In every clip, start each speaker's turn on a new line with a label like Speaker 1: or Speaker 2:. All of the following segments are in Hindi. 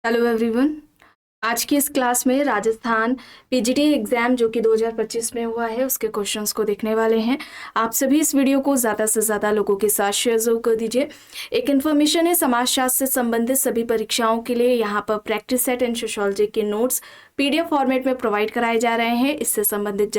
Speaker 1: Hello everyone. आज की इस क्लास में राजस्थान पीजीटी एग्ज़ाम जो कि 2025 में हुआ है उसके क्वेश्चंस को देखने वाले हैं। आप सभी इस वीडियो को ज़्यादा से ज़्यादा लोगों के साथ शेयर जरूर कर दीजिए। एक इन्फॉर्मेशन है, समाजशास्त्र से संबंधित सभी परीक्षाओं के लिए यहाँ पर प्रैक्टिस सेट एंड सोशियोलॉजी के नोट्स पीडीएफ फॉर्मेट में प्रोवाइड कराए जा रहे हैं। इससे संबंधित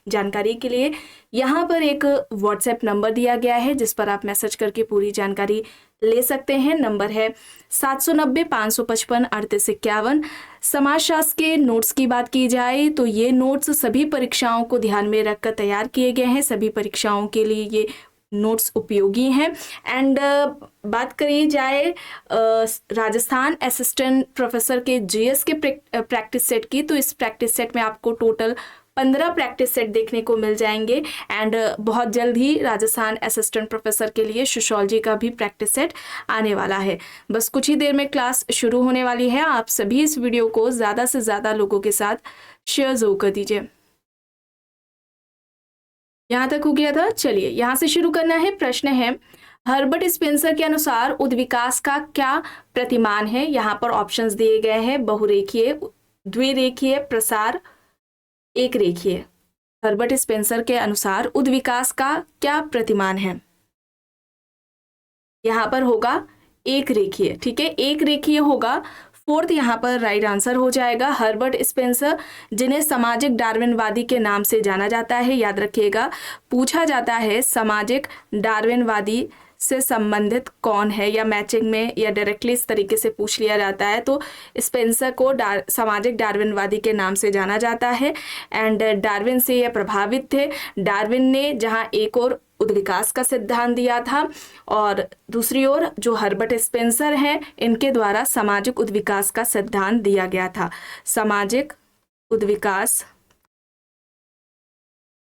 Speaker 1: जानकारी के लिए यहाँ पर एक व्हाट्सएप नंबर दिया गया है जिस पर आप मैसेज करके पूरी जानकारी ले सकते हैं। नंबर है 790-555-3851। समाजशास्त्र के नोट्स की बात की जाए तो ये नोट्स सभी परीक्षाओं को ध्यान में रखकर तैयार किए गए हैं। सभी परीक्षाओं के लिए ये नोट्स उपयोगी हैं। एंड बात करी जाए राजस्थान असिस्टेंट प्रोफेसर के जीएस के प्रैक्टिस सेट की, तो इस प्रैक्टिस सेट में आपको टोटल 15 प्रैक्टिस सेट देखने को मिल जाएंगे। एंड बहुत जल्द ही राजस्थान असिस्टेंट प्रोफेसर के लिए सोशियोलॉजी का भी प्रैक्टिस सेट आने वाला है। बस कुछ ही देर में क्लास शुरू होने वाली है। आप सभी इस वीडियो को ज़्यादा से ज़्यादा लोगों के साथ शेयर जरूर कर दीजिए। यहाँ तक हो गया था, चलिए यहाँ से शुरू करना है। प्रश्न है, हर्बर्ट स्पेंसर के अनुसार उद्विकास का क्या प्रतिमान है। यहाँ पर ऑप्शंस दिए गए हैं, बहुरेखीय, द्विरेखीय, प्रसार, एक रेखीय। हर्बर्ट स्पेंसर के अनुसार उद्विकास का क्या प्रतिमान है। यहाँ पर होगा एक रेखीय। ठीक है, एक रेखीय होगा। फोर्थ यहाँ पर राइट आंसर हो जाएगा। हर्बर्ट स्पेंसर, जिन्हें सामाजिक डार्विनवादी के नाम से जाना जाता है, याद रखिएगा, पूछा जाता है सामाजिक डार्विनवादी से संबंधित कौन है, या मैचिंग में या डायरेक्टली इस तरीके से पूछ लिया जाता है, तो स्पेंसर को सामाजिक डार्विनवादी के नाम से जाना जाता है। एंड डार्विन से ये प्रभावित थे। डार्विन ने जहाँ एक और उद्विकास का सिद्धांत दिया था और दूसरी ओर जो हर्बर्ट स्पेंसर हैं इनके द्वारा सामाजिक उद्विकास का सिद्धांत दिया गया था। सामाजिक उद्विकास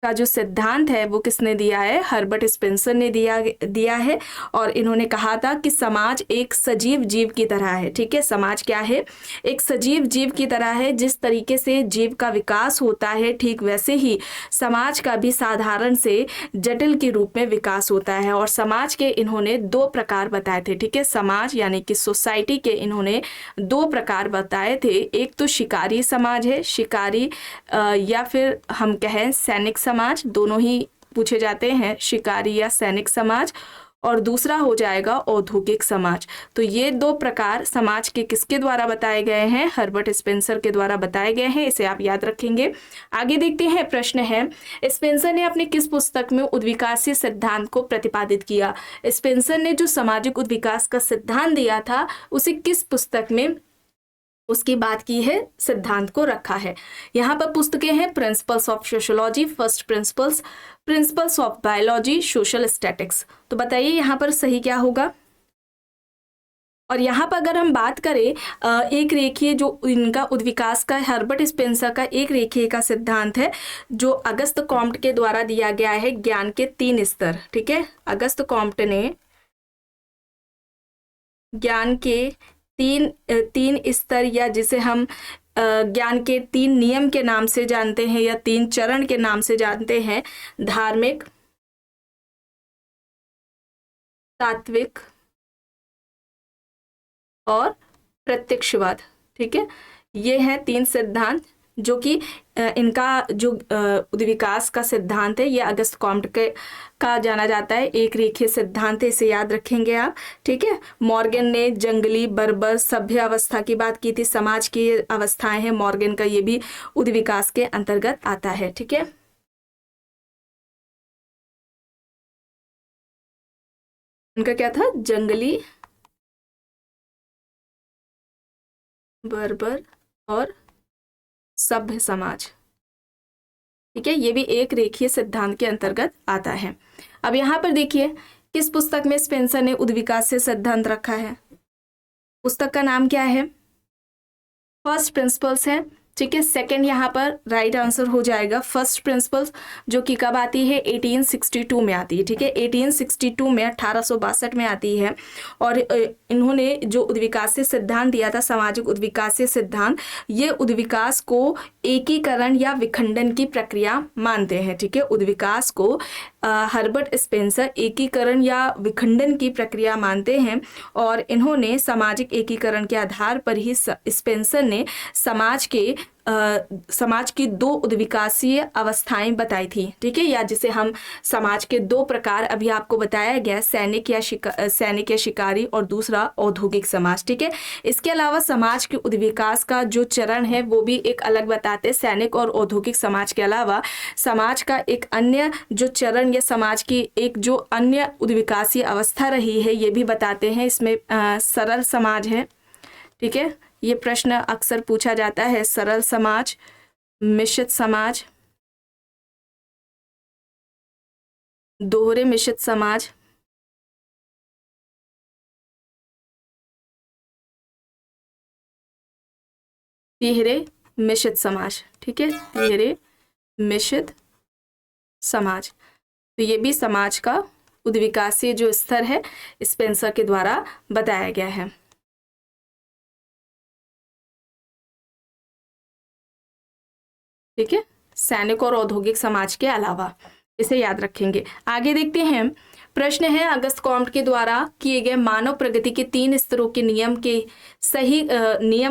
Speaker 1: का जो सिद्धांत है वो किसने दिया है, हर्बर्ट स्पेंसर ने दिया है। और इन्होंने कहा था कि समाज एक सजीव जीव की तरह है। ठीक है, समाज क्या है, एक सजीव जीव की तरह है। जिस तरीके से जीव का विकास होता है ठीक वैसे ही समाज का भी साधारण से जटिल के रूप में विकास होता है। और समाज के इन्होंने दो प्रकार बताए थे। ठीक है, समाज यानी कि सोसाइटी के इन्होंने दो प्रकार बताए थे। एक तो शिकारी समाज है, शिकारी या फिर हम कहें सैनिक समाज, दोनों ही पूछे जाते हैं, शिकारी या सैनिक समाज। और दूसरा हो जाएगा औद्योगिक समाज। तो ये दो प्रकार समाज के किसके द्वारा बताए गए हैं, हर्बर्ट स्पेंसर के द्वारा बताए गए हैं। इसे आप याद रखेंगे। आगे देखते हैं। प्रश्न है, स्पेंसर ने अपनी किस पुस्तक में उद्विकासीय सिद्धांत को प्रतिपादित किया। स्पेंसर ने जो सामाजिक उद्विकास का सिद्धांत दिया था उसे किस पुस्तक में उसकी बात की है, सिद्धांत को रखा है। यहाँ पर पुस्तकें हैं, principles of sociology, first principles, principles of biology, social statics. तो बताइए यहाँ पर सही क्या होगा। और यहाँ पर अगर हम बात करें एक रेखीय, जो इनका उद्विकास का हर्बर्ट स्पेंसर का एक रेखीय का सिद्धांत है जो अगस्त कॉम्ट के द्वारा दिया गया है, ज्ञान के 3 स्तर। ठीक है, अगस्त कॉम्ट ने ज्ञान के तीन स्तर, या जिसे हम ज्ञान के 3 नियम के नाम से जानते हैं या 3 चरण के नाम से जानते हैं, धार्मिक, तात्विक और प्रत्यक्षवाद। ठीक है, ये हैं 3 सिद्धांत जो कि इनका जो उद्विकास का सिद्धांत है ये अगस्त कॉम्ट का जाना जाता है, एक रेखीय सिद्धांत है। इसे याद रखेंगे आप। ठीक है, मॉर्गन ने जंगली, बर्बर, सभ्य अवस्था की बात की थी। समाज की अवस्थाएं हैं, मॉर्गन का ये भी उद्विकास के अंतर्गत आता है। ठीक है, उनका क्या था, जंगली, बर्बर और सभ्य समाज। ठीक है, ये भी एक रेखीय सिद्धांत के अंतर्गत आता है। अब यहाँ पर देखिए किस पुस्तक में स्पेंसर ने उद्विकास से सिद्धांत रखा है। पुस्तक का नाम क्या है, फर्स्ट प्रिंसिपल्स है। ठीक है, सेकंड यहाँ पर राइट आंसर हो जाएगा फर्स्ट प्रिंसिपल्स, जो कि कब आती है, 1862 में आती है। ठीक है, 1862 में 1862 में आती है। और इन्होंने जो उद्विकासीय सिद्धांत दिया था, सामाजिक उद्विकासीय सिद्धांत, ये उद्विकास को एकीकरण या विखंडन की प्रक्रिया मानते हैं। ठीक है, उद्विकास को हर्बर्ट स्पेंसर एकीकरण या विखंडन की प्रक्रिया मानते हैं और इन्होंने सामाजिक एकीकरण के आधार पर ही स्पेंसर ने समाज की दो उद्विकासीय अवस्थाएं बताई थी। ठीक है, या जिसे हम समाज के दो प्रकार अभी आपको बताया गया, सैनिक या शिकारी और दूसरा औद्योगिक समाज। ठीक है, इसके अलावा समाज के उद्विकास का जो चरण है वो भी एक अलग बताते हैं। सैनिक और औद्योगिक समाज के अलावा समाज का एक अन्य जो चरण या समाज की एक जो अन्य उद्विकासीय अवस्था रही है ये भी बताते हैं। इसमें सरल समाज है। ठीक है, ये प्रश्न अक्सर पूछा जाता है, सरल समाज, मिश्रित समाज, दोहरे मिश्रित समाज, तिहरे मिश्रित समाज। ठीक है, तिहरे मिश्रित समाज। तो ये भी समाज का उद्विकासीय जो स्तर है स्पेंसर के द्वारा बताया गया है। ठीक है, सैनिक और औद्योगिक समाज के अलावा, इसे याद रखेंगे। आगे देखते हैं, प्रश्न है अगस्त कॉम्ट के द्वारा किए गए मानव प्रगति के 3 स्तरों के नियम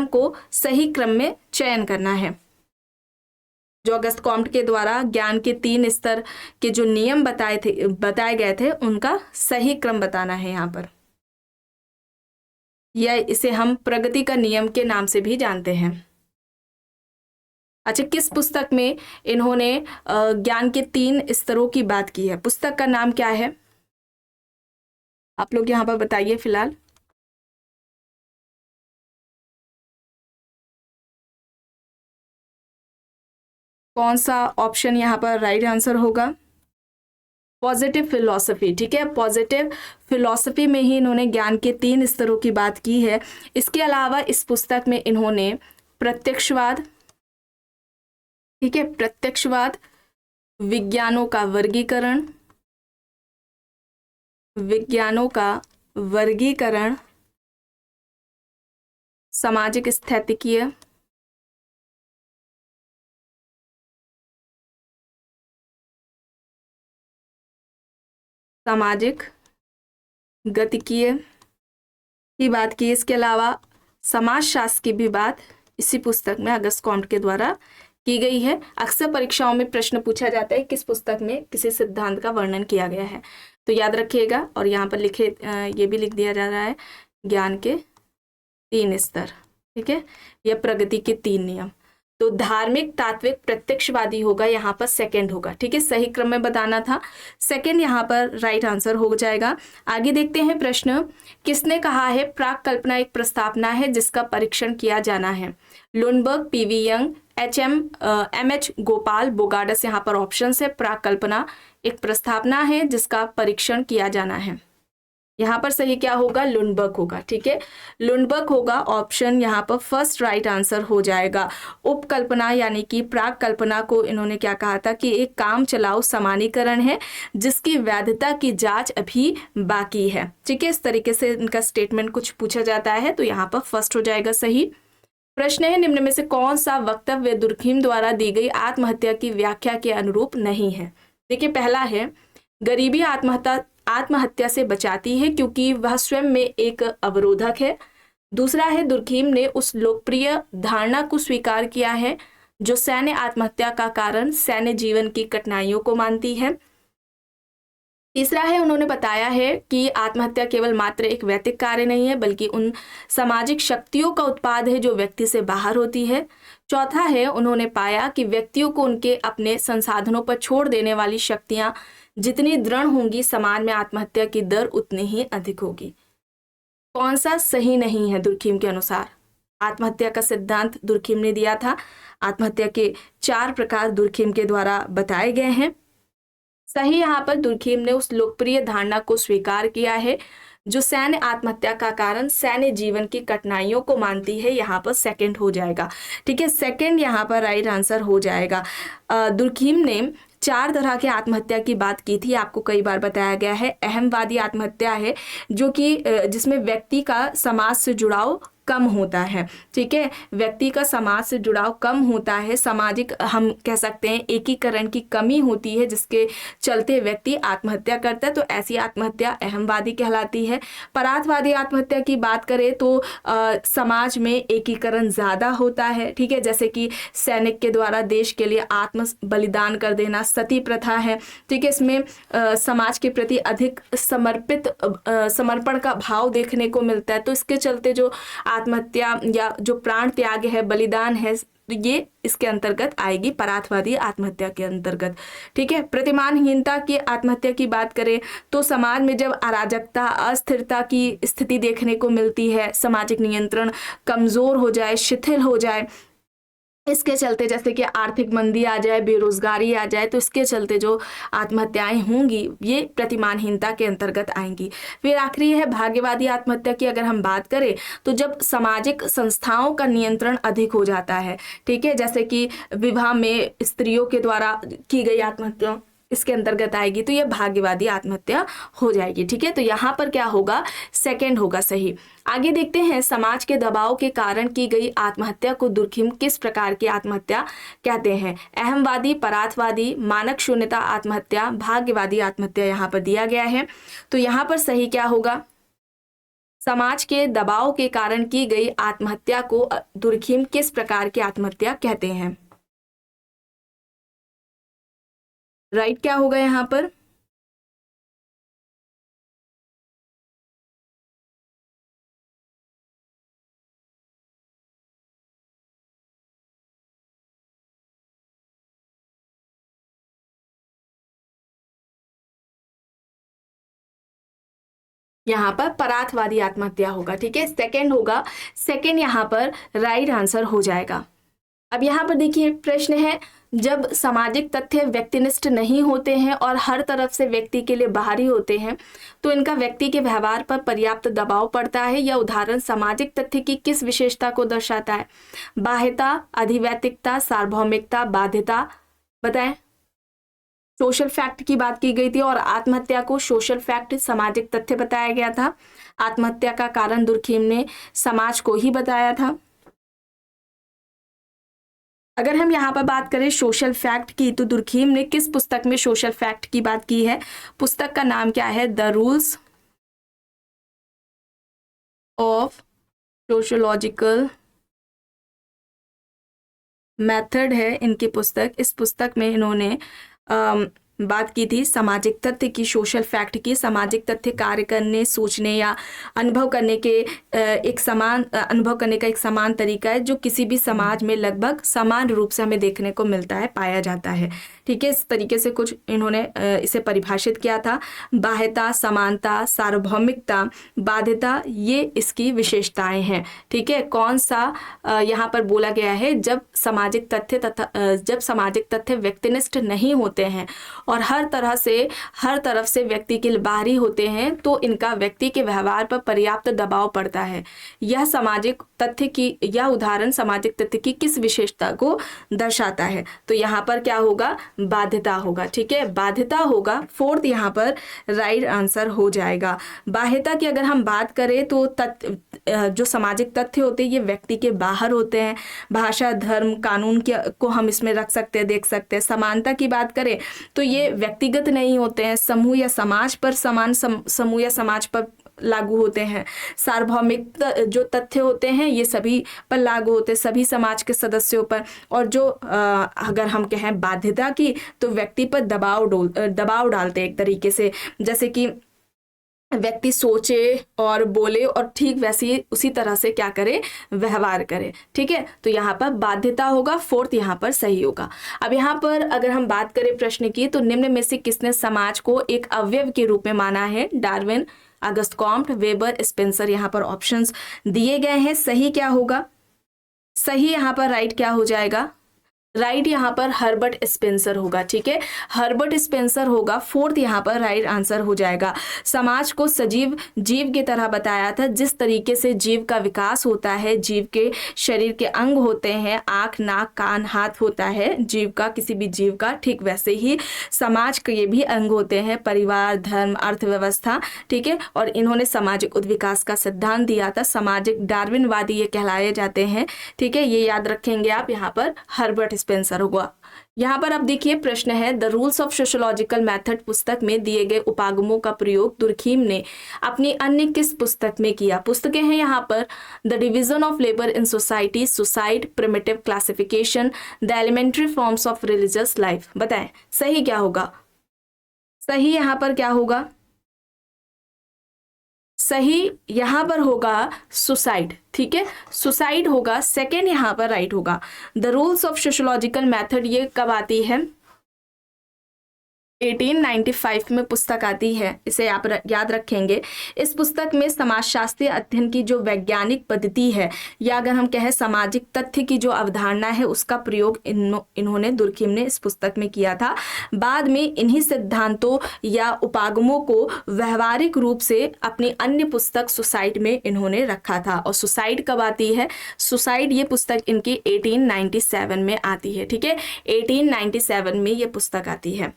Speaker 1: को सही क्रम में चयन करना है। जो अगस्त कॉम्ट के द्वारा ज्ञान के 3 स्तर के जो नियम बताए गए थे उनका सही क्रम बताना है यहाँ पर, या इसे हम प्रगति का नियम के नाम से भी जानते हैं। अच्छा, किस पुस्तक में इन्होंने ज्ञान के 3 स्तरों की बात की है? पुस्तक का नाम क्या है? आप लोग यहाँ पर बताइए फिलहाल। कौन सा ऑप्शन यहाँ पर राइट आंसर होगा? Positive philosophy. ठीक है, पॉजिटिव फिलॉसफी में ही इन्होंने ज्ञान के 3 स्तरों की बात की है। इसके अलावा इस पुस्तक में इन्होंने प्रत्यक्षवाद, ठीक है, प्रत्यक्षवाद, विज्ञानों का वर्गीकरण, सामाजिक स्थैतिकीय, सामाजिक गतिकीय की बात की। इसके अलावा समाजशास्त्र की भी बात इसी पुस्तक में अगस्त कॉम्ट के द्वारा की गई है। अक्सर परीक्षाओं में प्रश्न पूछा जाता है किस पुस्तक में किसी सिद्धांत का वर्णन किया गया है, तो याद रखिएगा। और यहाँ पर ये भी लिख दिया जा रहा है ज्ञान के 3 स्तर। ठीक है, यह प्रगति के 3 नियम। तो धार्मिक, तात्विक, प्रत्यक्षवादी होगा यहाँ पर सेकंड होगा। ठीक है, सही क्रम में बताना था, सेकंड यहाँ पर राइट आंसर हो जाएगा। आगे देखते हैं प्रश्न, किसने कहा है प्राक कल्पना एक प्रस्तावना है जिसका परीक्षण किया जाना है? लुनबर्ग, पीवी यंग, एमएच गोपाल, बोगाडस यहाँ पर ऑप्शन है। प्राक कल्पना एक प्रस्तावना है जिसका परीक्षण किया जाना है, यहाँ पर सही क्या होगा? लुनबर्ग होगा। ठीक है, लुनबर्ग होगा ऑप्शन यहाँ पर फर्स्ट राइट आंसर हो जाएगा। उपकल्पना यानी कि प्राक कल्पना को इन्होंने क्या कहा था कि एक काम चलाओ समानीकरण है जिसकी वैधता की जांच अभी बाकी है। ठीक है, इस तरीके से इनका स्टेटमेंट कुछ पूछा जाता है, तो यहाँ पर फर्स्ट हो जाएगा सही। प्रश्न है, निम्न में से कौन सा वक्तव्य दुर्खीम द्वारा दी गई आत्महत्या की व्याख्या के अनुरूप नहीं है? देखिए, पहला है गरीबी आत्महत्या से बचाती है क्योंकि वह स्वयं में एक अवरोधक है। दूसरा है दुर्खीम ने उस लोकप्रिय धारणा को स्वीकार किया है जो सैन्य आत्महत्या का कारण सैन्य जीवन की कठिनाइयों को मानती है। तीसरा है उन्होंने बताया है कि आत्महत्या केवल मात्र एक वैयक्तिक कार्य नहीं है बल्कि उन सामाजिक शक्तियों का उत्पाद है जो व्यक्ति से बाहर होती है। चौथा है उन्होंने पाया कि व्यक्तियों को उनके अपने संसाधनों पर छोड़ देने वाली शक्तियां जितनी दृढ़ होंगी समाज में आत्महत्या की दर उतनी ही अधिक होगी। कौन सा सही नहीं है दुर्खीम के अनुसार? आत्महत्या का सिद्धांत दुर्खीम ने दिया था। आत्महत्या के 4 प्रकार दुर्खीम के द्वारा बताए गए हैं। सही यहाँ पर दुर्खीम ने उस लोकप्रिय धारणा को स्वीकार किया है जो सैन्य आत्महत्या का कारण सैन्य जीवन की कठिनाइयों को मानती है, यहाँ पर सेकंड हो जाएगा। ठीक है, सेकंड यहाँ पर राइट आंसर हो जाएगा। दुर्खीम ने 4 तरह के आत्महत्या की बात की थी, आपको कई बार बताया गया है। अहमवादी आत्महत्या है जो कि जिसमें व्यक्ति का समाज से जुड़ाव कम होता है। ठीक है, व्यक्ति का समाज से जुड़ाव कम होता है, सामाजिक हम कह सकते हैं एकीकरण की कमी होती है, जिसके चलते व्यक्ति आत्महत्या करता है, तो ऐसी आत्महत्या अहमवादी कहलाती है। परार्थवादी आत्महत्या की बात करें तो समाज में एकीकरण ज़्यादा होता है। ठीक है, जैसे कि सैनिक के द्वारा देश के लिए आत्म बलिदान कर देना, सती प्रथा है। ठीक है, इसमें समाज के प्रति अधिक समर्पण का भाव देखने को मिलता है, तो इसके चलते जो आत्महत्या या जो प्राण त्याग है, बलिदान है, ये इसके अंतर्गत आएगी, परार्थवादी आत्महत्या के अंतर्गत। ठीक है, प्रतिमानहीनता की आत्महत्या की बात करें तो समाज में जब अराजकता, अस्थिरता की स्थिति देखने को मिलती है, सामाजिक नियंत्रण कमजोर हो जाए, शिथिल हो जाए, इसके चलते जैसे कि आर्थिक मंदी आ जाए, बेरोजगारी आ जाए, तो इसके चलते जो आत्महत्याएं होंगी ये प्रतिमानहीनता के अंतर्गत आएंगी। फिर आखिरी है भाग्यवादी आत्महत्या की अगर हम बात करें तो जब सामाजिक संस्थाओं का नियंत्रण अधिक हो जाता है। ठीक है, जैसे कि विवाह में स्त्रियों के द्वारा की गई आत्महत्या इसके अंतर्गत आएगी, तो यह भाग्यवादी आत्महत्या हो जाएगी। ठीक है, तो यहाँ पर क्या होगा, सेकंड होगा सही। आगे देखते हैं, समाज के दबाव के कारण की गई आत्महत्या को दुर्खिम किस प्रकार की आत्महत्या कहते हैं? अहमवादी, परार्थवादी, मानक शून्यता आत्महत्या, भाग्यवादी आत्महत्या यहाँ पर दिया गया है। तो यहाँ पर सही क्या होगा, समाज के दबाव के कारण की गई आत्महत्या को दुर्खिम किस प्रकार की आत्महत्या कहते हैं? राइट क्या होगा यहाँ पर? यहाँ पर परार्थवादी आत्महत्या होगा। ठीक है, सेकंड होगा, सेकंड यहाँ पर राइट आंसर हो जाएगा। अब यहाँ पर देखिए प्रश्न है, जब सामाजिक तथ्य व्यक्तिनिष्ठ नहीं होते हैं और हर तरफ से व्यक्ति के लिए बाहरी होते हैं तो इनका व्यक्ति के व्यवहार पर पर्याप्त दबाव पड़ता है। यह उदाहरण सामाजिक तथ्य की किस विशेषता को दर्शाता है? बाह्यता, अधिवैतिकता, सार्वभौमिकता, बाध्यता, बताएं। सोशल फैक्ट की बात की गई थी और आत्महत्या को सोशल फैक्ट, सामाजिक तथ्य बताया गया था। आत्महत्या का कारण दुर्खिम ने समाज को ही बताया था। अगर हम यहाँ पर बात करें सोशल फैक्ट की, तो दुर्खिम ने किस पुस्तक में सोशल फैक्ट की बात की है? पुस्तक का नाम क्या है? The rules of sociological method है इनकी पुस्तक। इस पुस्तक में इन्होंने बात की थी सामाजिक तथ्य की, सोशल फैक्ट की। सामाजिक तथ्य कार्य करने, सोचने या अनुभव करने के अनुभव करने का एक समान तरीका है जो किसी भी समाज में लगभग समान रूप से हमें देखने को मिलता है, पाया जाता है। ठीक है, इस तरीके से कुछ इन्होंने इसे परिभाषित किया था। बाह्यता, समानता, सार्वभौमिकता, बाध्यता, ये इसकी विशेषताएं हैं। ठीक है, कौन सा यहाँ पर बोला गया है? जब सामाजिक तथ्य व्यक्तिनिष्ठ नहीं होते हैं और हर तरफ से व्यक्ति के बाहरी होते हैं तो इनका व्यक्ति के व्यवहार पर पर्याप्त दबाव पड़ता है। यह उदाहरण सामाजिक तथ्य की किस विशेषता को दर्शाता है? तो यहाँ पर क्या होगा? बाध्यता होगा। ठीक है, बाध्यता होगा। फोर्थ यहाँ पर राइट आंसर हो जाएगा। बाह्यता की अगर हम बात करें तो जो सामाजिक तथ्य होते हैं ये व्यक्ति के बाहर होते हैं। भाषा, धर्म, कानून को हम इसमें रख सकते हैं, देख सकते हैं। समानता की बात करें तो ये व्यक्तिगत नहीं होते हैं, समूह या समाज पर लागू होते हैं। सार्वभौमिक जो तथ्य होते हैं ये सभी पर लागू होते हैं, सभी समाज के सदस्यों पर। और जो अगर हम कहें बाध्यता की, तो व्यक्ति पर दबाव डालते हैं एक तरीके से, जैसे कि व्यक्ति सोचे और बोले और ठीक वैसे उसी तरह से क्या करे, व्यवहार करे। ठीक है, तो यहाँ पर बाध्यता होगा। फोर्थ यहाँ पर सही होगा। अब यहाँ पर अगर हम बात करें प्रश्न की, तो निम्न में से किसने समाज को एक अवयव के रूप में माना है? Darwin, Auguste Comte, weber, Spencer. यहाँ पर ऑप्शंस दिए गए हैं। सही क्या होगा? सही यहाँ पर राइट क्या हो जाएगा? राइट यहाँ पर हर्बर्ट स्पेंसर होगा, ठीक है, हर्बर्ट स्पेंसर होगा। फोर्थ यहाँ पर राइट आंसर हो जाएगा। समाज को सजीव जीव की तरह बताया था, जिस तरीके से जीव का विकास होता है, जीव के शरीर के अंग होते हैं, आँख, नाक, कान, हाथ होता है जीव का, किसी भी जीव का, ठीक वैसे ही समाज के ये भी अंग होते हैं, परिवार, धर्म, अर्थव्यवस्था, ठीक है। और इन्होंने सामाजिक उद्विकास का सिद्धांत दिया था। सामाजिक डार्विनवादी ये कहलाए जाते हैं, ठीक है, ये याद रखेंगे आप। यहाँ पर हर्बर्ट स्पेंसर होगा। यहाँ पर अब देखिए प्रश्न है, the rules of sociological method पुस्तक में दिए गए उपागमों का प्रयोग दुर्खीम ने अपनी अन्य किस पुस्तक में किया। पुस्तकें हैं यहाँ पर, the division of labour in society, suicide, primitive classification, the elementary forms of religious life. बताएं सही क्या होगा। सही यहाँ पर क्या होगा, सही यहाँ पर होगा सुसाइड, ठीक है, सुसाइड होगा। सेकेंड यहाँ पर राइट होगा। The rules of sociological method ये कब आती है, 1895 में पुस्तक आती है, इसे आप याद रखेंगे। इस पुस्तक में समाजशास्त्रीय अध्ययन की जो वैज्ञानिक पद्धति है, या अगर हम कहें सामाजिक तथ्य की जो अवधारणा है, उसका प्रयोग इन्होंने दुर्खीम ने इस पुस्तक में किया था। बाद में इन्हीं सिद्धांतों या उपागमों को व्यवहारिक रूप से अपनी अन्य पुस्तक सुसाइड में इन्होंने रखा था। और सुसाइड कब आती है, सुसाइड ये पुस्तक इनकी 1897 में आती है, ठीक है, 1897 में ये पुस्तक आती है।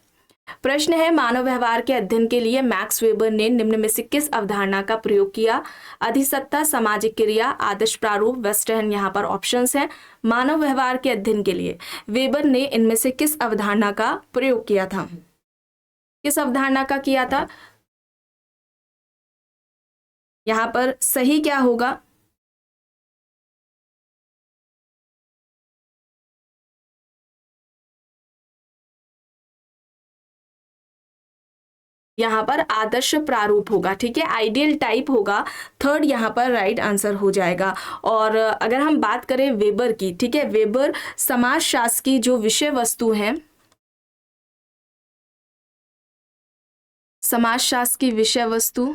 Speaker 1: प्रश्न है, मानव व्यवहार के अध्ययन के लिए मैक्स वेबर ने निम्न में से किस अवधारणा का प्रयोग किया। अधिसत्ता, सामाजिक क्रिया, आदर्श प्रारूप, वेस्टर्न। यहाँ पर ऑप्शंस हैं। मानव व्यवहार के अध्ययन के लिए वेबर ने इनमें से किस अवधारणा का प्रयोग किया था, किस अवधारणा का किया था। यहाँ पर सही क्या होगा, यहाँ पर आदर्श प्रारूप होगा, ठीक है, आइडियल टाइप होगा। थर्ड यहाँ पर राइट आंसर हो जाएगा। और अगर हम बात करें वेबर की, ठीक है, वेबर समाजशास्त्र की जो विषय वस्तु है, समाजशास्त्र की विषय वस्तु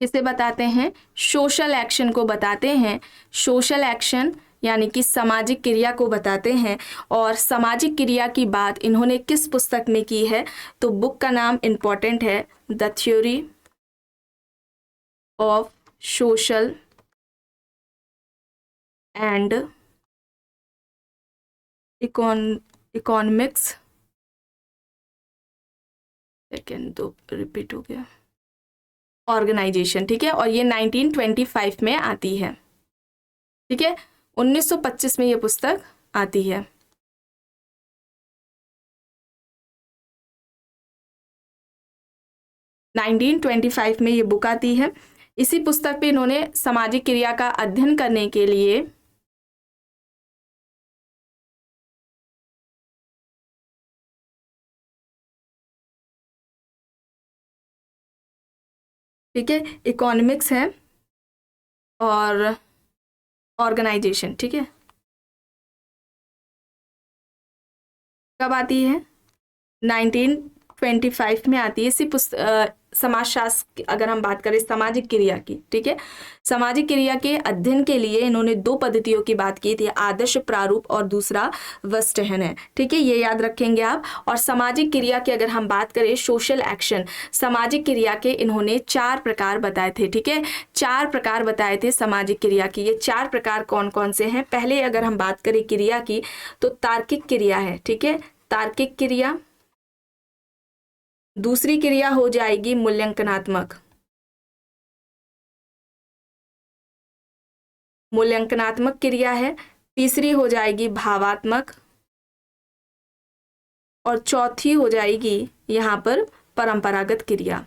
Speaker 1: किसे बताते हैं, सोशल एक्शन को बताते हैं। सोशल एक्शन यानी कि सामाजिक क्रिया को बताते हैं। और सामाजिक क्रिया की बात इन्होंने किस पुस्तक में की है, तो बुक का नाम इंपॉर्टेंट है, the theory of social and economics. Second तो रिपीट हो गया, ऑर्गेनाइजेशन, ठीक है। और ये 1925 में आती है, ठीक है, 1925 में ये पुस्तक आती है। नाइनटीन 25 में ये बुक आती है। इसी पुस्तक पे इन्होंने सामाजिक क्रिया का अध्ययन करने के लिए ठीक है, इकोनॉमिक्स है और ऑर्गेनाइजेशन, ठीक है, कब आती है, 1925 में आती है। इसी समाजशास्त्र अगर हम बात करें सामाजिक क्रिया की, ठीक है, सामाजिक क्रिया के अध्ययन के लिए इन्होंने दो पद्धतियों की बात की थी, आदर्श प्रारूप और दूसरा वेस्टर्न है, ठीक है, ये याद रखेंगे आप। और सामाजिक क्रिया की अगर हम बात करें सोशल एक्शन, सामाजिक क्रिया के इन्होंने 4 प्रकार बताए थे, ठीक है, 4 प्रकार बताए थे सामाजिक क्रिया की। ये 4 प्रकार कौन कौन से हैं, पहले अगर हम बात करें क्रिया की तो तार्किक क्रिया है, ठीक है, तार्किक क्रिया। दूसरी क्रिया हो जाएगी मूल्यांकनात्मक, मूल्यांकनात्मक क्रिया है। तीसरी हो जाएगी भावात्मक और चौथी हो जाएगी यहाँ पर परंपरागत क्रिया।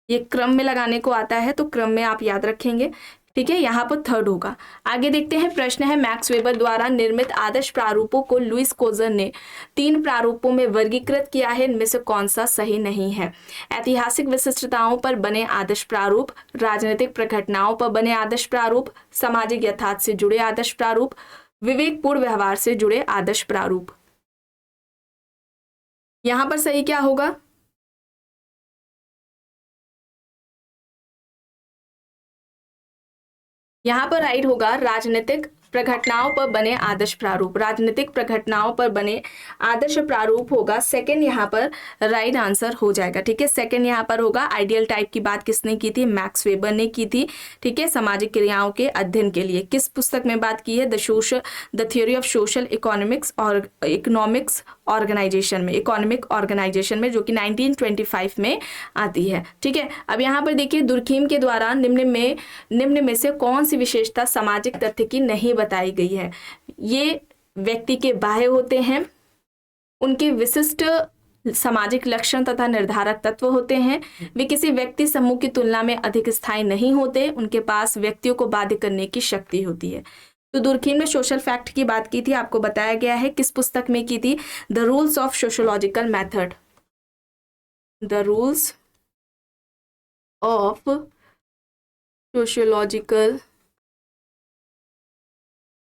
Speaker 1: ये क्रम में लगाने को आता है तो क्रम में आप याद रखेंगे, ठीक है, यहाँ पर थर्ड होगा। आगे देखते हैं, प्रश्न है, मैक्स वेबर द्वारा निर्मित आदर्श प्रारूपों को लुईस कोजर ने 3 प्रारूपों में वर्गीकृत किया है, इनमें से कौन सा सही नहीं है। ऐतिहासिक विशिष्टताओं पर बने आदर्श प्रारूप, राजनीतिक प्रघटनाओं पर बने आदर्श प्रारूप, सामाजिक यथार्थ से जुड़े आदर्श प्रारूप, विवेकपूर्ण व्यवहार से जुड़े आदर्श प्रारूप। यहाँ पर सही क्या होगा, यहाँ पर राइट होगा राजनीतिक प्रघटनाओं पर बने आदर्श प्रारूप, राजनीतिक प्रघटनाओं पर बने आदर्श प्रारूप होगा सेकंड, यहाँ पर राइट आंसर हो जाएगा। ठीक है, सेकंड यहाँ पर होगा। आइडियल टाइप की बात किसने की थी? मैक्स वेबर ने की थी। ठीक है, सामाजिक क्रियाओं के अध्ययन के लिए किस पुस्तक में बात की है? The theory of social economics और इकोनॉमिक्स ऑर्गेनाइजेशन में, इकोनॉमिक ऑर्गेनाइजेशन में, जो कि 1925 में आती है। ठीक है, अब यहाँ पर देखिए दुर्खीम के द्वारा निम्न में से कौन सी विशेषता सामाजिक तथ्य की नहीं बताई गई है? ये व्यक्ति के बाह्य होते हैं, उनके विशिष्ट सामाजिक लक्षण तथा निर्धारक तत्व होते हैं, वे किसी व्यक्ति समूह की तुलना में अधिक स्थायी नहीं होते, उनके पास व्यक्तियों को बाध्य करने की शक्ति होती है। तो दुर्खीम ने सोशल फैक्ट की बात की थी, आपको बताया गया है किस पुस्तक में की थी? The rules of sociological method, the rules of sociological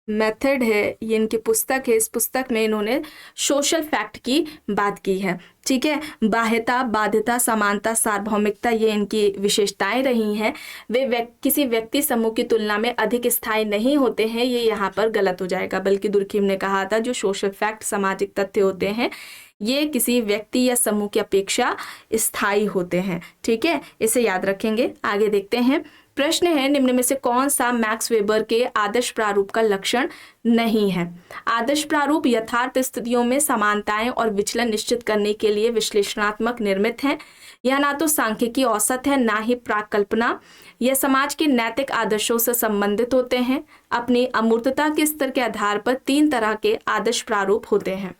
Speaker 1: method है, ये इनकी पुस्तक है। इस पुस्तक में इन्होंने सोशल फैक्ट की बात की है। ठीक है, बाह्यता, बाध्यता, समानता, सार्वभौमिकता, ये इनकी विशेषताएं रही हैं। वे किसी व्यक्ति समूह की तुलना में अधिक स्थायी नहीं होते हैं, ये यहाँ पर गलत हो जाएगा। बल्कि दुर्खीम ने कहा था जो सोशल फैक्ट, सामाजिक तथ्य होते हैं, ये किसी व्यक्ति या समूह की अपेक्षा स्थायी होते हैं। ठीक है, इसे याद रखेंगे। आगे देखते हैं। प्रश्न है निम्न में से कौन सा मैक्स वेबर के आदर्श प्रारूप का लक्षण नहीं है? आदर्श प्रारूप यथार्थ स्थितियों में समानताएं और विचलन निश्चित करने के लिए विश्लेषणात्मक निर्मित है। यह ना तो सांख्यिकी औसत है, ना ही प्राकल्पना। यह समाज के नैतिक आदर्शों से संबंधित होते हैं। अपनी अमूर्तता के स्तर के आधार पर 3 तरह के आदर्श प्रारूप होते हैं।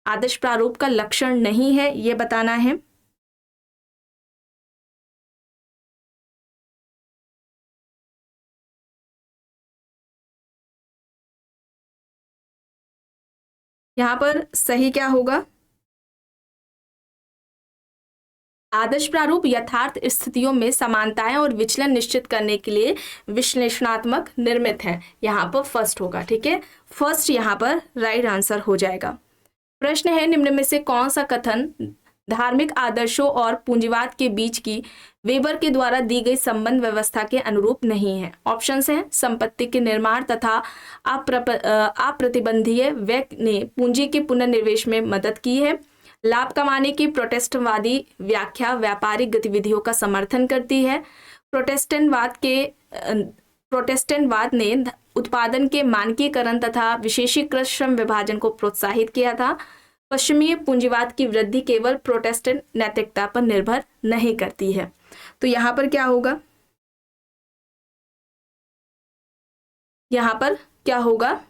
Speaker 1: आदर्श प्रारूप का लक्षण नहीं है, ये बताना है। यहां पर सही क्या होगा? आदर्श प्रारूप यथार्थ स्थितियों में समानताएं और विचलन निश्चित करने के लिए विश्लेषणात्मक निर्मित है। यहाँ पर फर्स्ट होगा। ठीक है, फर्स्ट यहाँ पर राइट आंसर हो जाएगा। प्रश्न है निम्न में से कौन सा कथन धार्मिक आदर्शों और पूंजीवाद के बीच की वेबर के द्वारा दी गई संबंध व्यवस्था के अनुरूप नहीं है? ऑप्शंस हैं संपत्ति के निर्माण तथा अप्रतिबंधीय व्यय ने पूंजी के पुनर्निवेश में मदद की है, लाभ कमाने की प्रोटेस्टेंटवादी व्याख्या व्यापारिक गतिविधियों का समर्थन करती है, प्रोटेस्टेंटवाद ने उत्पादन के मानकीकरण तथा विशेषीकृत श्रम विभाजन को प्रोत्साहित किया था, पश्चिमी पूंजीवाद की वृद्धि केवल प्रोटेस्टेंट नैतिकता पर निर्भर नहीं करती है। तो यहाँ पर क्या होगा? यहाँ पर क्या होगा?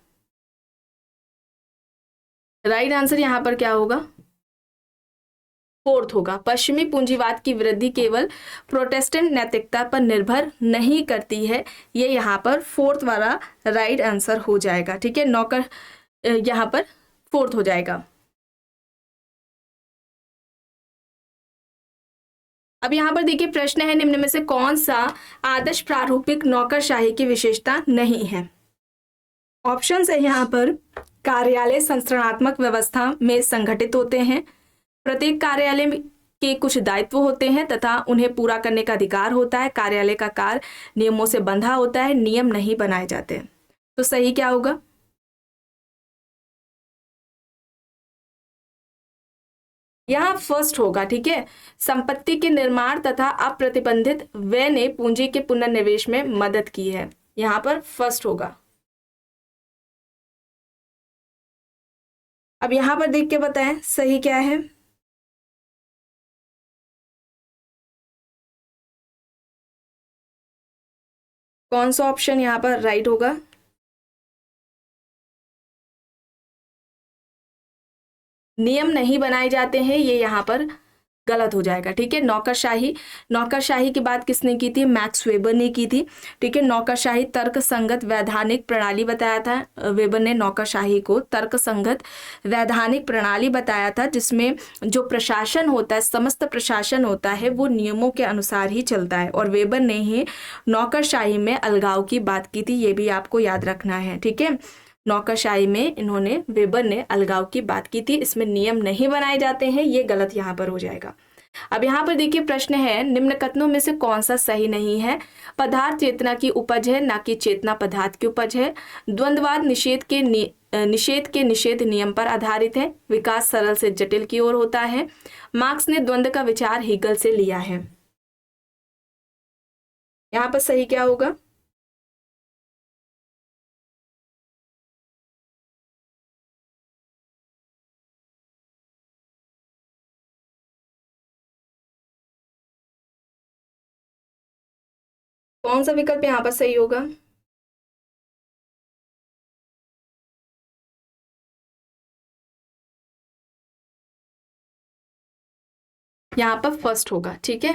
Speaker 1: राइट आंसर यहाँ पर क्या होगा? फोर्थ होगा। पश्चिमी पूंजीवाद की वृद्धि केवल प्रोटेस्टेंट नैतिकता पर निर्भर नहीं करती है, ये यहाँ पर फोर्थ वाला राइट आंसर हो जाएगा। ठीक है, नौकर यहाँ पर फोर्थ हो जाएगा। अब यहाँ पर देखिए प्रश्न है निम्न में से कौन सा आदर्श प्रारूपिक नौकरशाही की विशेषता नहीं है? ऑप्शंस है यहाँ पर कार्यालय संरचनात्मक व्यवस्था में संगठित होते हैं, प्रत्येक कार्यालय के कुछ दायित्व होते हैं तथा उन्हें पूरा करने का अधिकार होता है, कार्यालय का कार्य नियमों से बंधा होता है, नियम नहीं बनाए जाते। तो सही क्या होगा? यहाँ फर्स्ट होगा। ठीक है, संपत्ति के निर्माण तथा अप्रतिबंधित व्यय ने पूंजी के पुनर्निवेश में मदद की है, यहाँ पर फर्स्ट होगा। अब यहाँ पर देख के बताएं सही क्या है। कौन सा ऑप्शन यहाँ पर राइट होगा? नियम नहीं बनाए जाते हैं, ये यहाँ पर गलत हो जाएगा। ठीक है, नौकरशाही की बात किसने की थी? मैक्स वेबर ने की थी। ठीक है, नौकरशाही तर्क संगत वैधानिक प्रणाली बताया था। वेबर ने नौकरशाही को तर्क संगत वैधानिक प्रणाली बताया था, जिसमें जो प्रशासन होता है, समस्त प्रशासन होता है, वो नियमों के अनुसार ही चलता है। और वेबर ने ही नौकरशाही में अलगाव की बात की थी, ये भी आपको याद रखना है। ठीक है, नौकरशाही में वेबर ने अलगाव की बात की थी, इसमें नियम नहीं बनाए जाते हैं, ये गलत यहाँ पर हो जाएगा। अब यहाँ पर देखिए प्रश्न है, निम्न कथनों में से कौन सा सही नहीं है? पदार्थ चेतना की उपज है, ना कि चेतना पदार्थ की उपज है। द्वंद्ववाद निषेध के निषेध नियम पर आधारित है। विकास सरल से जटिल की ओर होता है। मार्क्स ने द्वंद्व का विचार हीगल से लिया है। यहाँ पर सही क्या होगा? कौन सा विकल्प यहाँ पर सही होगा? यहाँ पर फर्स्ट होगा। ठीक है,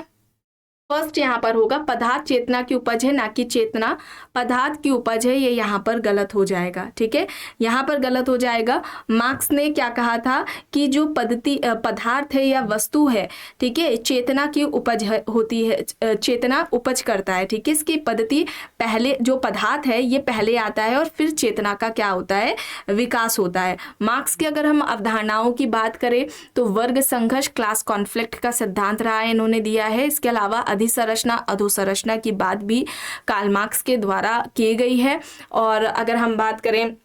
Speaker 1: फर्स्ट यहाँ पर होगा, पदार्थ चेतना की उपज है, ना कि चेतना पदार्थ की उपज है। ये यहाँ पर गलत हो जाएगा। ठीक है, यहाँ पर गलत हो जाएगा। मार्क्स ने क्या कहा था कि जो पदार्थ है या वस्तु है, ठीक है, चेतना की उपज होती है, चेतना उपज करता है। ठीक है, इसकी पद्धति पहले, जो पदार्थ है ये पहले आता है और फिर चेतना का क्या होता है, विकास होता है। मार्क्स की अगर हम अवधारणाओं की बात करें तो वर्ग संघर्ष, क्लास कॉन्फ्लिक्ट का सिद्धांत रहा है, इन्होंने दिया है। इसके अलावा अधिसंरचना अधोसंरचना की बात भी कार्ल मार्क्स के द्वारा की गई है। और अगर हम बात करें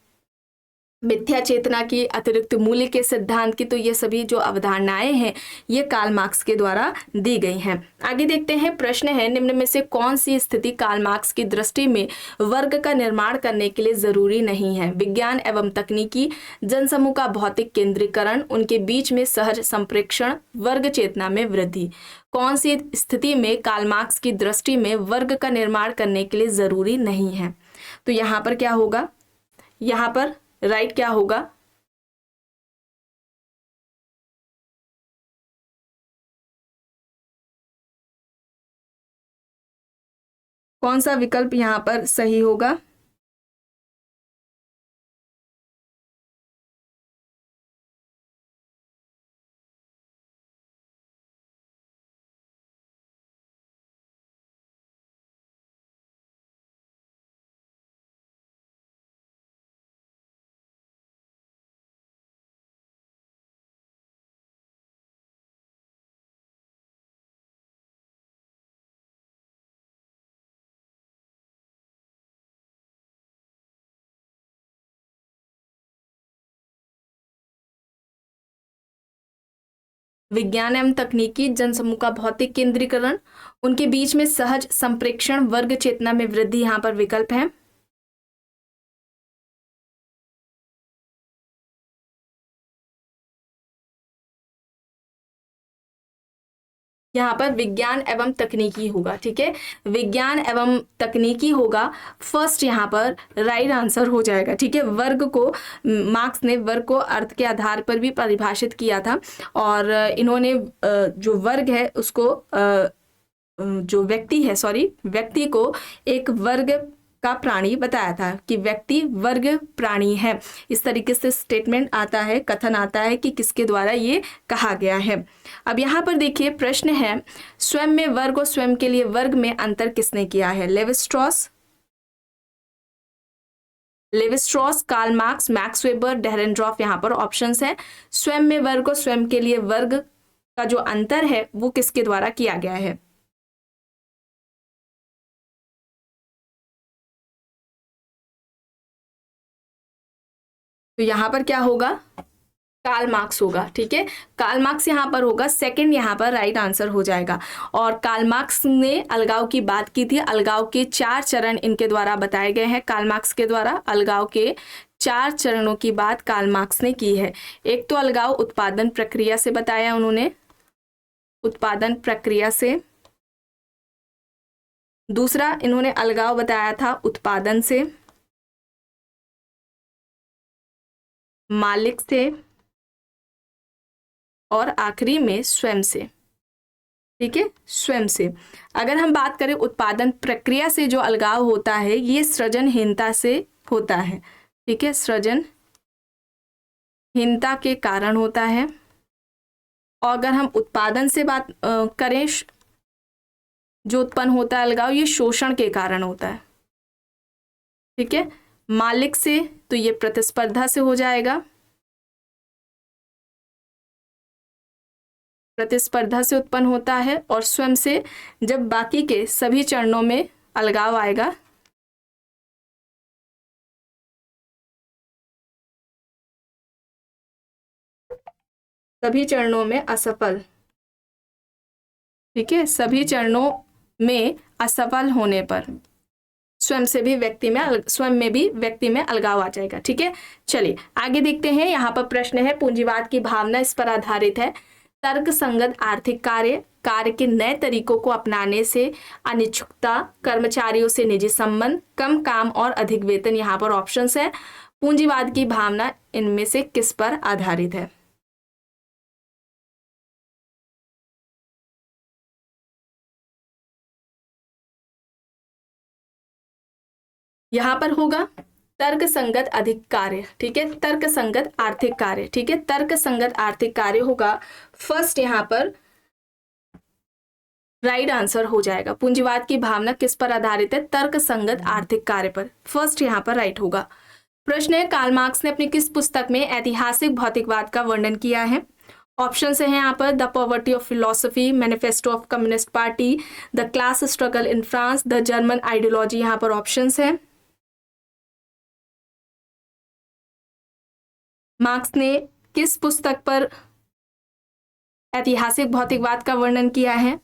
Speaker 1: मिथ्या चेतना की, अतिरिक्त मूल्य के सिद्धांत की, तो ये सभी जो अवधारणाएं हैं ये कार्ल मार्क्स के द्वारा दी गई हैं। आगे देखते हैं, प्रश्न है, निम्न में से कौन सी स्थिति कार्ल मार्क्स की दृष्टि में वर्ग का निर्माण करने के लिए जरूरी नहीं है? विज्ञान एवं तकनीकी, जनसमूह का भौतिक केंद्रीकरण, उनके बीच में सहज संप्रेक्षण, वर्ग चेतना में वृद्धि। कौन सी स्थिति में कार्ल मार्क्स की दृष्टि में वर्ग का निर्माण करने के लिए जरूरी नहीं है? तो यहाँ पर क्या होगा? यहाँ पर राइट क्या होगा? कौन सा विकल्प यहाँ पर सही होगा? विज्ञान एवं तकनीकी, जनसमूह का भौतिक केंद्रीकरण, उनके बीच में सहज संप्रेक्षण, वर्ग चेतना में वृद्धि यहाँ पर विकल्प है। यहाँ पर विज्ञान एवं तकनीकी होगा। ठीक है, विज्ञान एवं तकनीकी होगा फर्स्ट, यहाँ पर राइट आंसर हो जाएगा। ठीक है, वर्ग को मार्क्स ने वर्ग को अर्थ के आधार पर भी परिभाषित किया था और इन्होंने जो वर्ग है उसको जो व्यक्ति को एक वर्ग का प्राणी बताया था कि व्यक्ति वर्ग प्राणी है। इस तरीके से स्टेटमेंट आता है, कथन आता है कि किसके द्वारा ये कहा गया है। अब यहाँ पर देखिए प्रश्न है, स्वयं में वर्ग और स्वयं के लिए वर्ग में अंतर किसने किया है? लेविस्ट्रॉस, कार्ल मार्क्स, मैक्स वेबर, डेरेनड्रॉफ। यहाँ पर ऑप्शंस हैं। स्वयं में वर्ग और स्वयं के लिए वर्ग का जो अंतर है वो किसके द्वारा किया गया है? तो यहाँ पर क्या होगा? कार्ल मार्क्स होगा। ठीक है, कार्ल मार्क्स यहाँ पर होगा, सेकंड यहाँ पर राइट आंसर हो जाएगा। और कार्ल मार्क्स ने अलगाव की बात की थी। अलगाव के 4 चरण इनके द्वारा बताए गए हैं, कार्ल मार्क्स के द्वारा। अलगाव के 4 चरणों की बात कार्ल मार्क्स ने की है। एक तो अलगाव उत्पादन प्रक्रिया से बताया उन्होंने, उत्पादन प्रक्रिया से। दूसरा इन्होंने अलगाव बताया था उत्पादन से, मालिक से, और आखिरी में स्वयं से। ठीक है, स्वयं से। अगर हम बात करें उत्पादन प्रक्रिया से जो अलगाव होता है ये सृजनहीनता से होता है। ठीक है, सृजनहीनता के कारण होता है। और अगर हम उत्पादन से बात करें, जो उत्पन्न होता है अलगाव, ये शोषण के कारण होता है। ठीक है, मालिक से तो ये प्रतिस्पर्धा से हो जाएगा। प्रतिस्पर्धा से उत्पन्न होता है, और स्वयं से जब बाकी के सभी चरणों में अलगाव आएगा, सभी चरणों में असफल, ठीक है, सभी चरणों में असफल होने पर स्वयं में भी व्यक्ति में अलगाव आ जाएगा। ठीक है, चलिए आगे देखते हैं। यहाँ पर प्रश्न है, पूंजीवाद की भावना इस पर आधारित है, तर्क संगत आर्थिक कार्य के नए तरीकों को अपनाने से अनिच्छुकता, कर्मचारियों से निजी संबंध, कम काम और अधिक वेतन। यहाँ पर ऑप्शंस है, पूंजीवाद की भावना इनमें से किस पर आधारित है? यहाँ पर होगा तर्क संगत अधिक कार्य। ठीक है, तर्क संगत आर्थिक कार्य। ठीक है, तर्क संगत आर्थिक कार्य होगा फर्स्ट, यहाँ पर राइट आंसर हो जाएगा। पूंजीवाद की भावना किस पर आधारित है? तर्क संगत आर्थिक कार्य पर। फर्स्ट यहाँ पर राइट होगा। प्रश्न है, कार्ल मार्क्स ने अपनी किस पुस्तक में ऐतिहासिक भौतिकवाद का वर्णन किया है? ऑप्शन है यहाँ पर, the poverty of philosophy, manifesto of communist party, the class struggle in France, the German ideology. यहाँ पर ऑप्शन है। मार्क्स ने किस पुस्तक पर ऐतिहासिक भौतिकवाद का वर्णन किया है?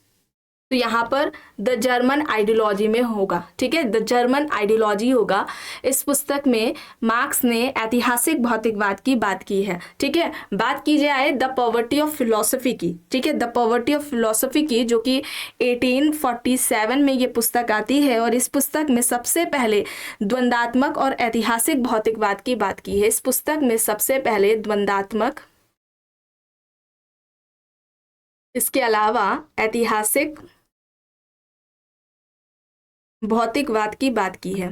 Speaker 1: तो यहाँ पर द जर्मन आइडियोलॉजी में होगा। ठीक है, द जर्मन आइडियोलॉजी होगा। इस पुस्तक में मार्क्स ने ऐतिहासिक भौतिकवाद की बात की है। ठीक है, बात की जाए द पॉवर्टी ऑफ फिलोसफी की। ठीक है, द पॉवर्टी ऑफ फिलोसफी की, जो कि 1847 में ये पुस्तक आती है, और इस पुस्तक में सबसे पहले द्वंद्वात्मक और ऐतिहासिक भौतिकवाद की बात की है। इस पुस्तक में सबसे पहले द्वंद्वात्मक, इसके अलावा ऐतिहासिक भौतिकवाद की बात की है।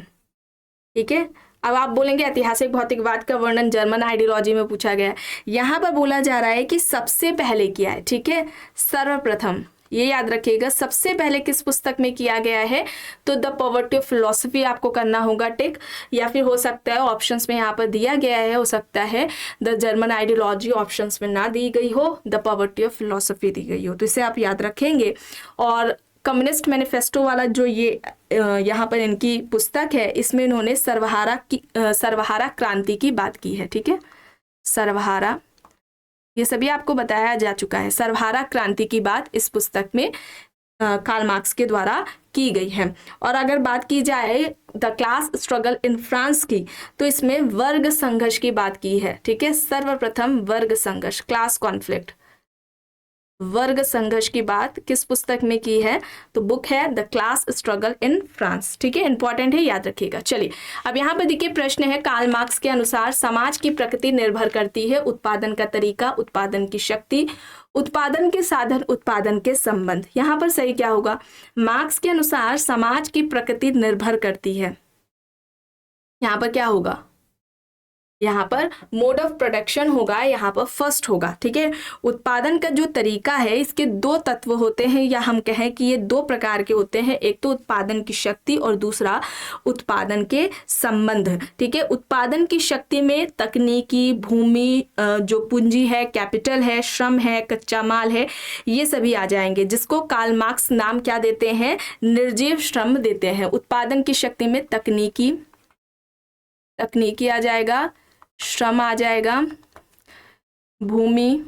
Speaker 1: ठीक है, अब आप बोलेंगे ऐतिहासिक भौतिकवाद का वर्णन जर्मन आइडियोलॉजी में पूछा गया है। यहाँ पर बोला जा रहा है कि सबसे पहले किया है। ठीक है, सर्वप्रथम, ये याद रखिएगा, सबसे पहले किस पुस्तक में किया गया है? तो द पॉवर्टी ऑफ फिलोसफी आपको करना होगा टिक, या फिर हो सकता है ऑप्शंस में यहाँ पर दिया गया है, हो सकता है द जर्मन आइडियोलॉजी ऑप्शंस में ना दी गई हो, द पॉवर्टी ऑफ फिलोसफी दी गई हो। तो इसे आप याद रखेंगे। और कम्युनिस्ट मैनिफेस्टो वाला जो ये यहाँ पर इनकी पुस्तक है, इसमें इन्होंने सर्वहारा क्रांति की बात की है। ठीक है, सर्वहारा, ये सभी आपको बताया जा चुका है। सर्वहारा क्रांति की बात इस पुस्तक में कार्ल मार्क्स के द्वारा की गई है। और अगर बात की जाए the class struggle in France की, तो इसमें वर्ग संघर्ष की बात की है। ठीक है, सर्वप्रथम वर्ग संघर्ष, क्लास कॉन्फ्लिक्ट, वर्ग संघर्ष की बात किस पुस्तक में की है? तो बुक है the class struggle in France. ठीक है, इंपॉर्टेंट है, याद रखिएगा। चलिए अब यहाँ पर देखिए प्रश्न है, कार्ल मार्क्स के अनुसार समाज की प्रकृति निर्भर करती है उत्पादन का तरीका, उत्पादन की शक्ति, उत्पादन के साधन, उत्पादन के संबंध। यहाँ पर सही क्या होगा? मार्क्स के अनुसार समाज की प्रकृति निर्भर करती है। यहाँ पर क्या होगा? यहाँ पर मोड ऑफ प्रोडक्शन होगा, यहाँ पर फर्स्ट होगा। ठीक है, उत्पादन का जो तरीका है, इसके दो तत्व होते हैं, या हम कहें कि ये दो प्रकार के होते हैं। एक तो उत्पादन की शक्ति और दूसरा उत्पादन के संबंध। ठीक है, उत्पादन की शक्ति में तकनीकी, भूमि, जो पूंजी है, कैपिटल है, श्रम है, कच्चा माल है, ये सभी आ जाएंगे, जिसको कार्ल मार्क्स नाम क्या देते हैं? निर्जीव श्रम देते हैं। उत्पादन की शक्ति में तकनीकी आ जाएगा, श्रम आ जाएगा, भूमि,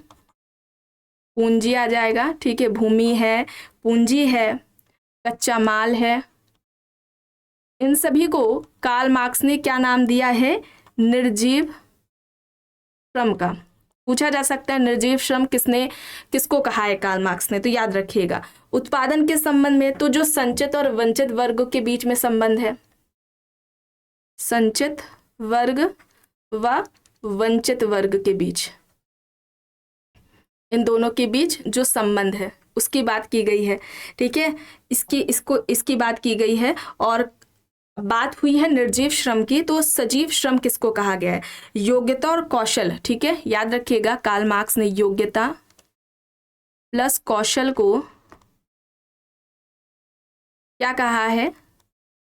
Speaker 1: पूंजी आ जाएगा। ठीक है, भूमि है, पूंजी है, कच्चा माल है। इन सभी को कार्ल मार्क्स ने क्या नाम दिया है? निर्जीव श्रम का। पूछा जा सकता है निर्जीव श्रम किसको कहा है कार्ल मार्क्स ने? तो याद रखिएगा, उत्पादन के संबंध में तो जो संचित और वंचित वर्ग के बीच में संबंध है, संचित वर्ग व वंचित वर्ग के बीच, इन दोनों के बीच जो संबंध है उसकी बात की गई है। ठीक है, इसकी बात की गई है। और बात हुई है निर्जीव श्रम की, तो सजीव श्रम किसको कहा गया है? योग्यता और कौशल। ठीक है, याद रखिएगा, कार्ल मार्क्स ने योग्यता प्लस कौशल को क्या कहा है?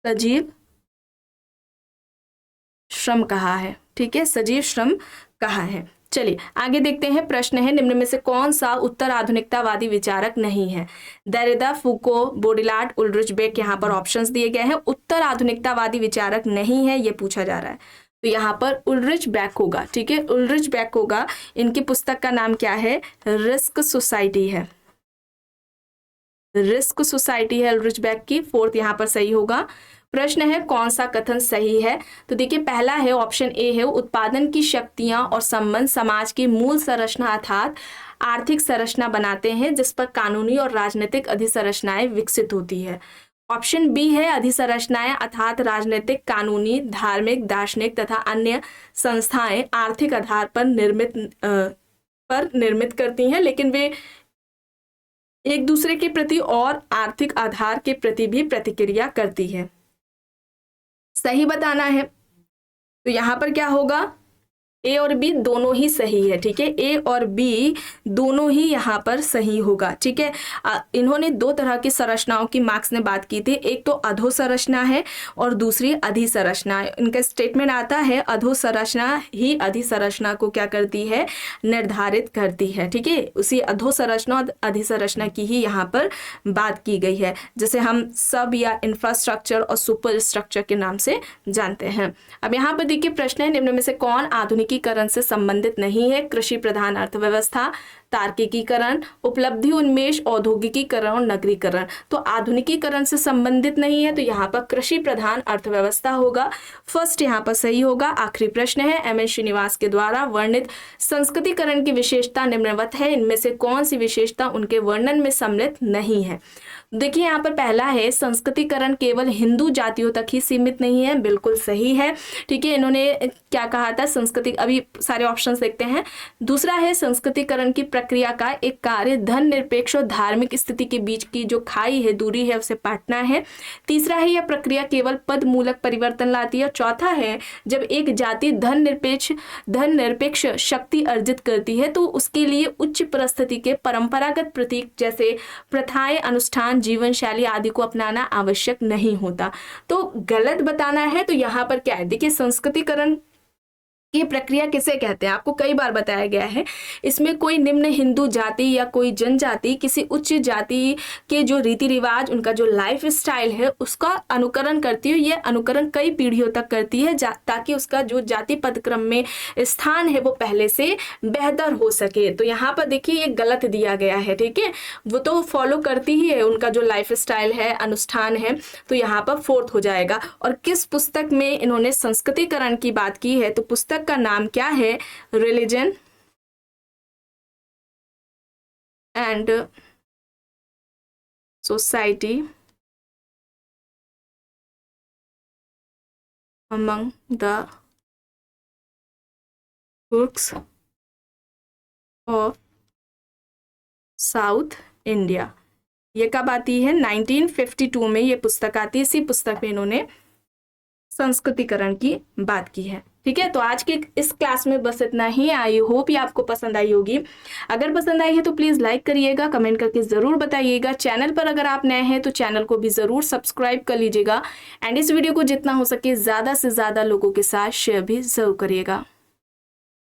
Speaker 1: सजीव श्रम कहा है। ठीक है, सजीव श्रम कहा है। चलिए आगे देखते हैं। प्रश्न है, निम्न में से कौन सा उत्तर आधुनिकतावादी विचारक नहीं है? देरिदा, फूको, बोडिलार्ड, उल्ड्रिच बेक, यहाँ पर ऑप्शंस दिए गए हैं। उत्तर आधुनिकतावादी विचारक नहीं है ये पूछा जा रहा है, तो यहाँ पर उल्ड्रिच बेक होगा। ठीक है, उल्ड्रिच बेक होगा। इनकी पुस्तक का नाम क्या है? रिस्क सोसाइटी है, रिस्क सोसाइटी है उल्ड्रिच बेक की। फोर्थ यहाँ पर सही होगा। प्रश्न है, कौन सा कथन सही है? तो देखिए पहला है, ऑप्शन ए है, उत्पादन की शक्तियां और संबंध समाज की मूल संरचना अर्थात आर्थिक संरचना बनाते हैं जिस पर कानूनी और राजनीतिक अधिसंरचनाएं विकसित होती है। ऑप्शन बी है, अधिसंरचनाएं अर्थात राजनीतिक, कानूनी, धार्मिक, दार्शनिक तथा अन्य संस्थाएं आर्थिक आधार पर निर्मित करती हैं, लेकिन वे एक दूसरे के प्रति और आर्थिक आधार के प्रति भी प्रतिक्रिया करती है। सही बताना है, तो यहाँ पर क्या होगा? ए और बी दोनों ही सही है। ठीक है, ए और बी दोनों ही यहाँ पर सही होगा। ठीक है, इन्होंने दो तरह की संरचनाओं की मार्क्स ने बात की थी, एक तो अधोसंरचना है और दूसरी अधिसंरचना है। इनका स्टेटमेंट आता है, अधोसंरचना ही अधिसंरचना को क्या करती है? निर्धारित करती है। ठीक है, उसी अधोसंरचना और अधिसंरचना की ही यहाँ पर बात की गई है, जिसे हम सब या इंफ्रास्ट्रक्चर और सुपर स्ट्रक्चर के नाम से जानते हैं। अब यहाँ पर देखिए प्रश्न है, निम्न में से कौन आधुनिकीकरण से संबंधित नहीं है? कृषि प्रधान अर्थव्यवस्था, तार्किकीकरण, उपलब्धि उन्मेष, औद्योगिकीकरण और नगरीकरण। तो आधुनिकीकरण से संबंधित नहीं है, तो यहाँ पर कृषि प्रधान अर्थव्यवस्था होगा। फर्स्ट यहाँ पर सही होगा। आखिरी प्रश्न है, एम.एस. श्रीनिवास के द्वारा वर्णित संस्कृतिकरण की विशेषता निम्नवत है, इनमें से कौन सी विशेषता उनके वर्णन में सम्मिलित नहीं है? देखिए यहाँ पर पहला है, संस्कृतिकरण केवल हिंदू जातियों तक ही सीमित नहीं है, बिल्कुल सही है। ठीक है, इन्होंने क्या कहा था? संस्कृति, अभी सारे ऑप्शंस देखते हैं। दूसरा है, संस्कृतिकरण की प्रक्रिया का एक कार्य धन निरपेक्ष और धार्मिक स्थिति के बीच की जो खाई है, दूरी है, उसे पाटना है। तीसरा है, यह प्रक्रिया केवल पद मूलक परिवर्तन लाती है। चौथा है, जब एक जाति धन निरपेक्ष शक्ति अर्जित करती है तो उसके लिए उच्च परिस्थिति के परंपरागत प्रतीक जैसे प्रथाएं, अनुष्ठान, जीवन शैली आदि को अपनाना आवश्यक नहीं होता। तो गलत बताना है, तो यहाँ पर क्या है? देखिए संस्कृतिकरण ये प्रक्रिया किसे कहते हैं? आपको कई बार बताया गया है, इसमें कोई निम्न हिंदू जाति या कोई जनजाति किसी उच्च जाति के जो रीति रिवाज, उनका जो लाइफ स्टाइल है, उसका अनुकरण करती है। ये अनुकरण कई पीढ़ियों तक करती है ताकि उसका जो जाति पदक्रम में स्थान है वो पहले से बेहतर हो सके। तो यहाँ पर देखिए ये गलत दिया गया है। ठीक है, वो तो फॉलो करती ही है, उनका जो लाइफ स्टाइल है, अनुष्ठान है, तो यहाँ पर फोर्थ हो जाएगा। और किस पुस्तक में इन्होंने संस्कृतिकरण की बात की है? तो पुस्तक का नाम क्या है? Religion and society among the books of south India. ये कब आती है? 1952 में ये पुस्तक आती है। इसी पुस्तक में इन्होंने संस्कृतिकरण की बात की है। ठीक है, तो आज के इस क्लास में बस इतना ही। आई होप ये आपको पसंद आई होगी। अगर पसंद आई है तो प्लीज़ लाइक करिएगा, कमेंट करके ज़रूर बताइएगा। चैनल पर अगर आप नए हैं तो चैनल को भी ज़रूर सब्सक्राइब कर लीजिएगा एंड इस वीडियो को जितना हो सके ज़्यादा से ज़्यादा लोगों के साथ शेयर भी ज़रूर करिएगा।